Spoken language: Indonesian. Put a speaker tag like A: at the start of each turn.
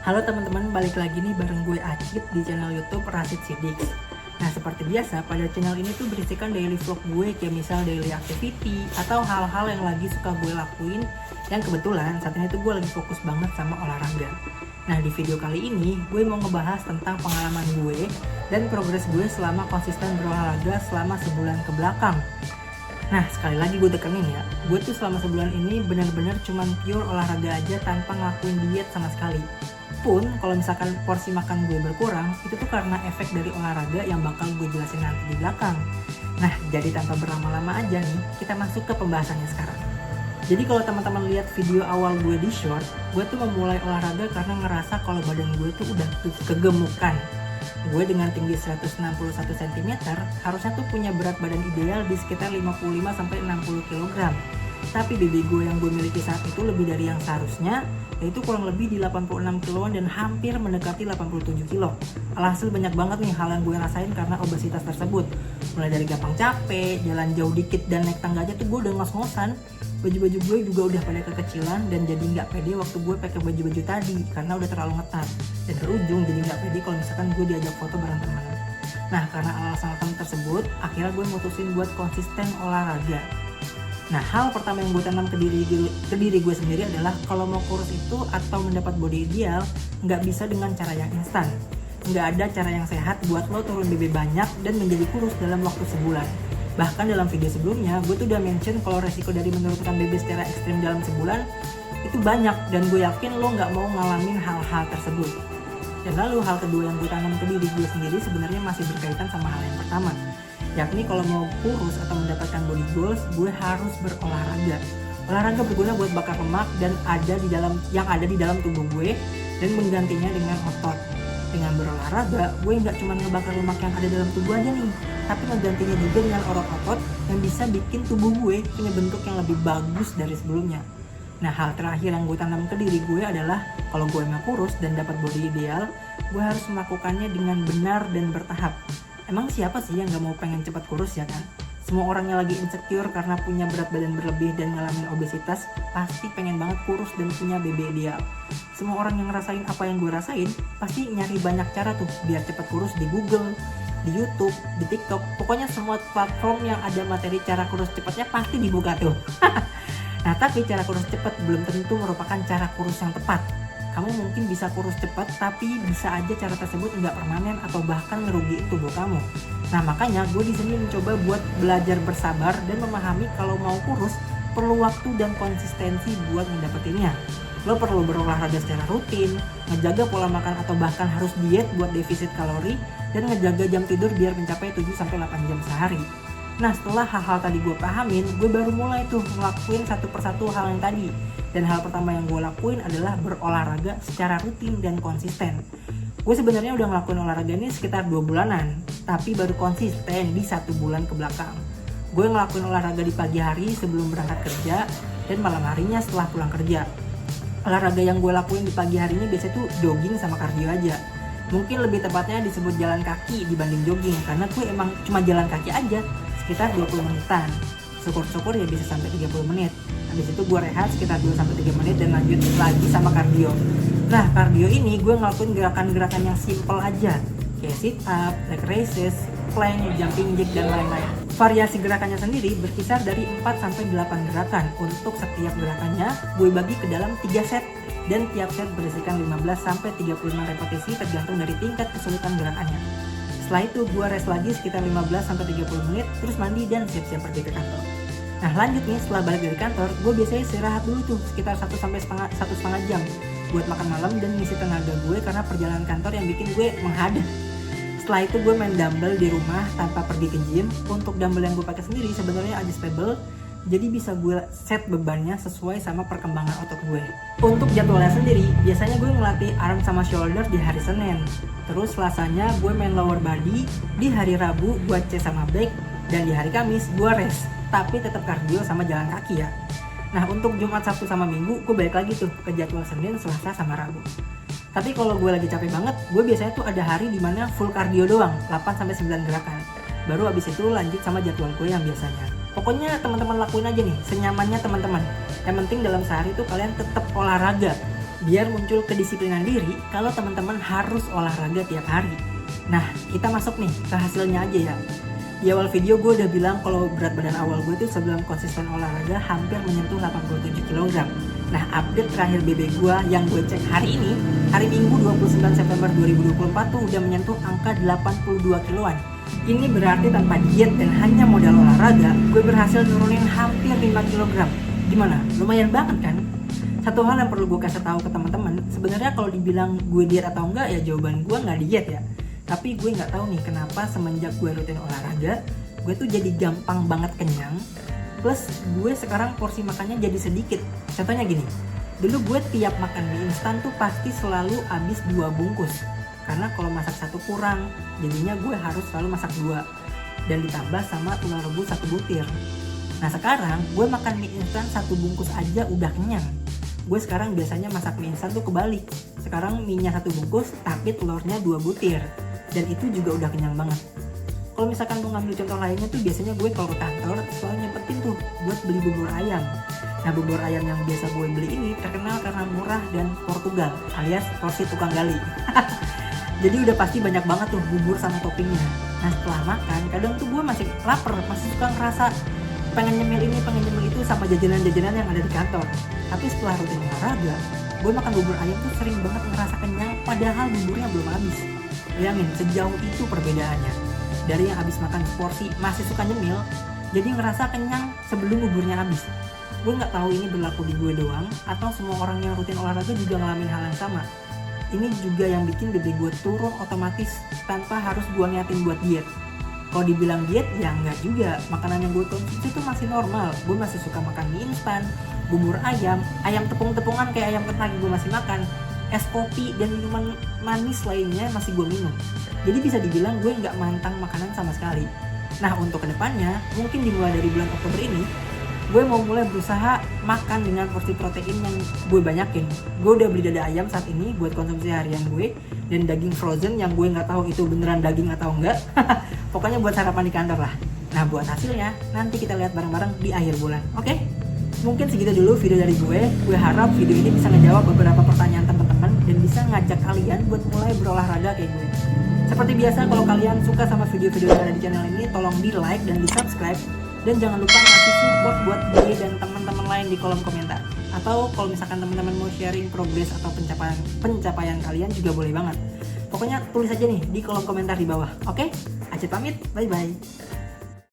A: Halo teman-teman, balik lagi nih bareng gue Acit di channel YouTube Rashid Siddiq. Nah, seperti biasa, pada channel ini tuh berisikan daily vlog gue, kayak misal daily activity atau hal-hal yang lagi suka gue lakuin. Yang kebetulan saat ini tuh gue lagi fokus banget sama olahraga. Nah, di video kali ini gue mau ngebahas tentang pengalaman gue dan progres gue selama konsisten berolahraga selama sebulan ke belakang. Nah, sekali lagi gue tekenin ya, gue tuh selama sebulan ini bener-bener cuman pure olahraga aja tanpa ngelakuin diet sama sekali. Pun kalau misalkan porsi makan gue berkurang, itu tuh karena efek dari olahraga yang bakal gue jelasin nanti di belakang. Nah, jadi tanpa berlama-lama aja nih, kita masuk ke pembahasannya sekarang. Jadi kalau teman-teman lihat video awal gue di short, gue tuh memulai olahraga karena ngerasa kalau badan gue tuh udah kegemukan. Gue dengan tinggi 161 cm harusnya tuh punya berat badan ideal di sekitar 55-60 kg. Tapi BB gue yang gue miliki saat itu lebih dari yang seharusnya, yaitu kurang lebih di 86 kiloan dan hampir mendekati 87 kilo. Alhasil banyak banget nih hal yang gue rasain karena obesitas tersebut. Mulai dari gampang capek, jalan jauh dikit dan naik tangga aja tuh gue udah ngos-ngosan. Baju-baju gue juga udah pada kekecilan dan jadi nggak pede waktu gue pakai baju-baju tadi karena udah terlalu ngetat. Dan berujung jadi nggak pede kalau misalkan gue diajak foto bareng teman. Nah, karena alasan-alasan tersebut, akhirnya gue mutusin buat konsisten olahraga. Nah, hal pertama yang gue tanam ke diri gue sendiri adalah kalau mau kurus itu atau mendapat body ideal, nggak bisa dengan cara yang instan. Nggak ada cara yang sehat buat lo turun BB banyak dan menjadi kurus dalam waktu sebulan. Bahkan dalam video sebelumnya, gue tuh udah mention kalau resiko dari menurunkan BB secara ekstrim dalam sebulan itu banyak dan gue yakin lo nggak mau ngalamin hal-hal tersebut. Dan lalu hal kedua yang gue tanam ke diri gue sendiri sebenarnya masih berkaitan sama hal yang pertama, yakni kalau mau kurus atau mendapatkan body goals, gue harus berolahraga. Olahraga berguna buat bakar lemak dan ada di dalam tubuh gue dan menggantinya dengan otot. Dengan berolahraga, gue nggak cuma ngebakar lemak yang ada dalam tubuh aja nih, tapi menggantinya juga dengan otot-otot yang bisa bikin tubuh gue punya bentuk yang lebih bagus dari sebelumnya. Nah, hal terakhir yang gue tanam ke diri gue adalah kalau gue mau kurus dan dapat body ideal, gue harus melakukannya dengan benar dan bertahap. Emang siapa sih yang gak mau pengen cepat kurus ya kan? Semua orang yang lagi insecure karena punya berat badan berlebih dan ngalamin obesitas pasti pengen banget kurus dan punya BB ideal. Semua orang yang ngerasain apa yang gue rasain pasti nyari banyak cara tuh biar cepat kurus di Google, di YouTube, di TikTok. Pokoknya semua platform yang ada materi cara kurus cepatnya pasti dibuka tuh. Nah, tapi cara kurus cepat belum tentu merupakan cara kurus yang tepat. Kamu mungkin bisa kurus cepat, tapi bisa aja cara tersebut nggak permanen atau bahkan ngerugiin tubuh kamu. Nah, makanya gue di sini mencoba buat belajar bersabar dan memahami kalau mau kurus perlu waktu dan konsistensi buat mendapetinnya. Lo perlu berolahraga secara rutin, ngejaga pola makan atau bahkan harus diet buat defisit kalori, dan ngejaga jam tidur biar mencapai 7-8 jam sehari. Nah, setelah hal-hal tadi gue pahamin, gue baru mulai tuh ngelakuin satu persatu hal yang tadi. Dan hal pertama yang gue lakuin adalah berolahraga secara rutin dan konsisten. Gue sebenarnya udah ngelakuin olahraga ini sekitar 2 bulanan, tapi baru konsisten di 1 bulan ke belakang. Gue ngelakuin olahraga di pagi hari sebelum berangkat kerja dan malam harinya setelah pulang kerja. Olahraga yang gue lakuin di pagi harinya biasanya tuh jogging sama cardio aja. Mungkin lebih tepatnya disebut jalan kaki dibanding jogging, karena gue emang cuma jalan kaki aja sekitar 20 menitan. Syukur-syukur ya bisa sampai 30 menit. Habis itu gue rehat sekitar 2-3 menit dan lanjut lagi sama cardio. Nah, cardio ini gue ngelakuin gerakan-gerakan yang simple aja, kayak sit up, leg raises, plank, jumping jack, dan lain-lain. Variasi gerakannya sendiri berkisar dari 4-8 gerakan. Untuk setiap gerakannya gue bagi ke dalam 3 set dan tiap set berisikan 15-35 repetisi tergantung dari tingkat kesulitan gerakannya. Setelah itu gue rest lagi sekitar 15-30 menit, terus mandi dan siap-siap pergi ke kantor. Nah, lanjut nih, setelah balik dari kantor, gue biasanya istirahat dulu tuh sekitar 1-1,5 jam buat makan malam dan ngisi tenaga gue karena perjalanan kantor yang bikin gue menghadap. Setelah itu gue main dumbbell di rumah tanpa pergi ke gym. Untuk dumbbell yang gue pakai sendiri sebenarnya adjustable, jadi bisa gue set bebannya sesuai sama perkembangan otot gue. Untuk jadwalnya sendiri, biasanya gue ngelatih arm sama shoulder di hari Senin. Terus Selasanya gue main lower body, di hari Rabu gue chest sama back, dan di hari Kamis gue rest, tapi tetap cardio sama jalan kaki ya. Nah, untuk Jumat, Sabtu sama Minggu gue balik lagi tuh ke jadwal Senin, Selasa sama Rabu. Tapi kalau gue lagi capek banget, gue biasanya tuh ada hari dimana full cardio doang, 8-9 gerakan. Baru abis itu lanjut sama jadwal gue yang biasanya. Pokoknya teman-teman lakuin aja nih, senyamannya teman-teman. Yang penting dalam sehari tuh kalian tetap olahraga. biar muncul kedisiplinan diri kalau teman-teman harus olahraga tiap hari. Nah, kita masuk nih ke hasilnya aja ya. Di awal video gue udah bilang kalau berat badan awal gue itu sebelum konsisten olahraga hampir menyentuh 87 kg. Nah, update terakhir BB gue yang gue cek hari ini, hari Minggu 29 September 2024 tuh udah menyentuh angka 82 kiloan. Ini berarti tanpa diet dan hanya modal olahraga, gue berhasil nurunin hampir 5 kg. Gimana? Lumayan banget kan? Satu hal yang perlu gue kasih tahu ke teman-teman, sebenarnya kalau dibilang gue diet atau enggak ya jawaban gue nggak diet ya. Tapi gue nggak tahu nih kenapa semenjak gue rutin olahraga, gue tuh jadi gampang banget kenyang. Plus gue sekarang porsi makannya jadi sedikit. Contohnya gini, dulu gue tiap makan mie instan tuh pasti selalu habis 2 bungkus. Karena kalau masak satu kurang, jadinya gue harus selalu masak 2. Dan ditambah sama telur rebus 1 butir. Nah sekarang gue makan mie instan 1 bungkus aja udah kenyang. Gue sekarang biasanya masak mie instan tuh kebalik. Sekarang mie-nya 1 bungkus tapi telurnya 2 butir. Dan itu juga udah kenyang banget. Kalau misalkan mau ngambil contoh lainnya tuh biasanya gue kalau ke kantor selalu nyempetin tuh buat beli bubur ayam. Nah bubur ayam yang biasa gue beli ini terkenal karena murah dan Portugal alias porsi tukang gali. Jadi udah pasti banyak banget tuh bubur sama toppingnya. Nah setelah makan kadang tuh gue masih lapar, masih suka ngerasa pengen nyemil ini, pengen nyemil itu sama jajanan-jajanan yang ada di kantor. Tapi setelah rutin olahraga, gue makan bubur ayam tuh sering banget ngerasa kenyang padahal buburnya belum habis. Bayangin sejauh itu perbedaannya. Dari yang habis makan seporsi masih suka nyemil, jadi ngerasa kenyang sebelum buburnya habis. Gue nggak tahu ini berlaku di gue doang atau semua orang yang rutin olahraga juga ngalamin hal yang sama. Ini juga yang bikin BB gue turun otomatis tanpa harus gue niatin buat diet. Kalau dibilang diet ya enggak juga. Makanan yang gue konsumsi itu masih normal. Gue masih suka makan mie instan, bubur ayam, ayam tepung-tepungan kayak ayam kental gue masih makan. Es kopi dan minuman manis lainnya masih gue minum. Jadi bisa dibilang gue nggak mantang makanan sama sekali. Nah untuk kedepannya, mungkin dimulai dari bulan Oktober ini, gue mau mulai berusaha makan dengan porsi protein yang gue banyakin. Gue udah beli dada ayam saat ini buat konsumsi harian gue, dan daging frozen yang gue nggak tahu itu beneran daging atau enggak. Pokoknya buat sarapan di kantor lah. Nah buat hasilnya, nanti kita lihat bareng-bareng di akhir bulan. Oke? Mungkin segitu dulu video dari gue. Gue harap video ini bisa ngejawab beberapa pertanyaan teman-teman dan bisa ngajak kalian buat mulai berolahraga kayak gue. Seperti biasa, kalau kalian suka sama video-video yang ada di channel ini, tolong di like dan di subscribe. Dan jangan lupa ngasih support buat gue dan teman-teman lain di kolom komentar. Atau kalau misalkan teman-teman mau sharing progres atau pencapaian kalian juga boleh banget. Pokoknya tulis aja nih di kolom komentar di bawah. Oke? Acit pamit, bye-bye.